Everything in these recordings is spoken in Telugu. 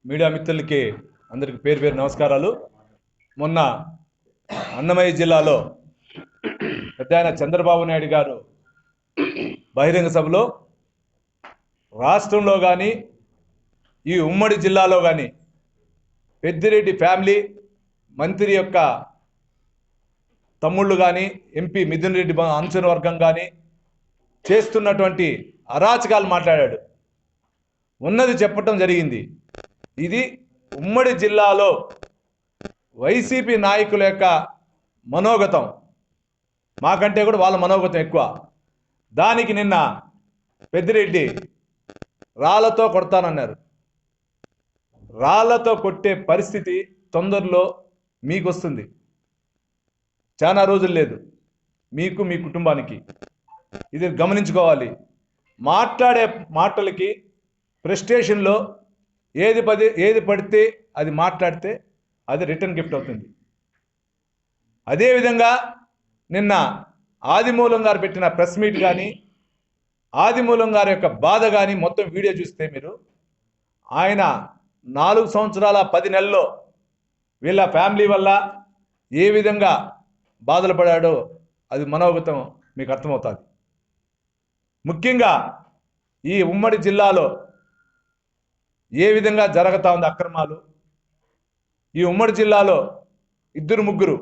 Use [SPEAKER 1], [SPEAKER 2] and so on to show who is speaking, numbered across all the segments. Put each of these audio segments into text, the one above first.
[SPEAKER 1] మీడియా మిత్రులకి అందరికి పేరు పేరు నమస్కారాలు. మొన్న అన్నమయ్య జిల్లాలో పెద్దాయన చంద్రబాబు నాయుడు గారు బహిరంగ సభలో రాష్ట్రంలో కానీ ఈ ఉమ్మడి జిల్లాలో కానీ పెద్దిరెడ్డి ఫ్యామిలీ మంత్రి యొక్క తమ్ముళ్ళు కానీ ఎంపీ మిథున్ రెడ్డి అంచన వర్గం కానీ చేస్తున్నటువంటి అరాచకాలు మాట్లాడాడు. ఉన్నది చెప్పటం జరిగింది. ఇది ఉమ్మడి జిల్లాలో వైసీపీ నాయకుల యొక్క మనోగతం, మాకంటే కూడా వాళ్ళ మనోగతం ఎక్కువ. దానికి నిన్న పెద్దిరెడ్డి రాళ్లతో కొడతానన్నారు. రాళ్లతో కొట్టే పరిస్థితి తొందరలో మీకు వస్తుంది. చాలా రోజులు లేదు మీకు, మీ కుటుంబానికి. ఇది గమనించుకోవాలి. మాట్లాడే మాటలకి ప్రెస్టేషన్లో ఏది పడితే అది మాట్లాడితే అది రిటర్న్ గిఫ్ట్ అవుతుంది. అదేవిధంగా నిన్న ఆదిమూలం గారు పెట్టిన ప్రెస్ మీట్ కానీ, ఆదిమూలం గారి యొక్క బాధ కానీ మొత్తం వీడియో చూస్తే మీరు, ఆయన 4 సంవత్సరాల 10 నెలల్లో వీళ్ళ ఫ్యామిలీ వల్ల ఏ విధంగా బాధలు పడాడో అది మనోగతం మీకు అర్థమవుతుంది. ముఖ్యంగా ఈ ఉమ్మడి జిల్లాలో ఏ విధంగా జరుగుతూ ఉంది అక్రమాలు. ఈ ఉమ్మడి జిల్లాలో 2-3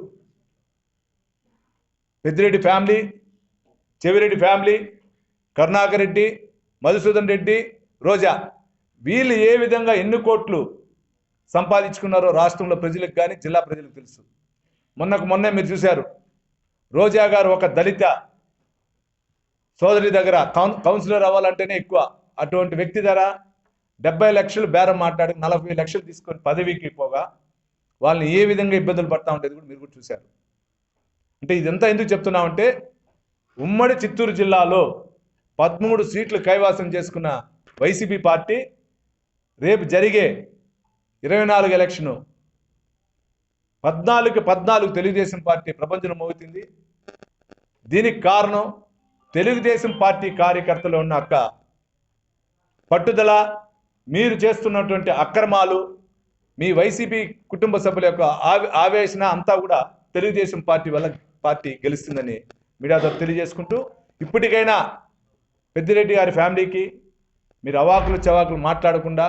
[SPEAKER 1] పెద్దిరెడ్డి ఫ్యామిలీ, చెవిరెడ్డి ఫ్యామిలీ, కరుణాకర్ రెడ్డి, మధుసూదన్ రెడ్డి, రోజా, వీళ్ళు ఏ విధంగా ఎన్ని కోట్లు సంపాదించుకున్నారో రాష్ట్రంలో ప్రజలకు కానీ జిల్లా ప్రజలకు తెలుసు. మొన్నే మీరు చూశారు, రోజా గారు ఒక దళిత సోదరి దగ్గర కౌన్సిలర్ అవ్వాలంటేనే ఎక్కువ, అటువంటి వ్యక్తి ధర 70 లక్షలు బేరం మాట్లాడి 40 లక్షలు తీసుకొని పదవికి పోగా వాళ్ళని ఏ విధంగా ఇబ్బందులు పడతా ఉండేది కూడా మీరు కూడా చూశారు. అంటే ఇదంతా ఎందుకు చెప్తున్నామంటే, ఉమ్మడి చిత్తూరు జిల్లాలో 13 సీట్లు కైవాసం చేసుకున్న వైసీపీ పార్టీ రేపు జరిగే 24 ఎలక్షను 14 తెలుగుదేశం పార్టీ ప్రపంచం మోగుతుంది. దీనికి కారణం తెలుగుదేశం పార్టీ కార్యకర్తలు ఉన్న పట్టుదల, మీరు చేస్తున్నటువంటి అక్రమాలు, మీ వైసీపీ కుటుంబ సభ్యుల యొక్క ఆవేశన అంతా కూడా తెలుగుదేశం పార్టీ వల్ల పార్టీ గెలుస్తుందని మీడియా ద్వారా తెలియజేసుకుంటూ, ఇప్పటికైనా పెద్దిరెడ్డి గారి ఫ్యామిలీకి మీరు అవాకులు చవాకులు మాట్లాడకుండా,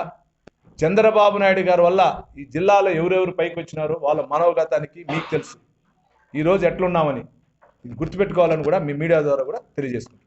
[SPEAKER 1] చంద్రబాబు నాయుడు గారి వల్ల ఈ జిల్లాలో ఎవరెవరు పైకి వచ్చినారో వాళ్ళ మనోగతానికి మీకు తెలుసు, ఈరోజు ఎట్లున్నామని ఇది గుర్తుపెట్టుకోవాలని కూడా మీ మీడియా ద్వారా కూడా తెలియజేసుకుంటాం.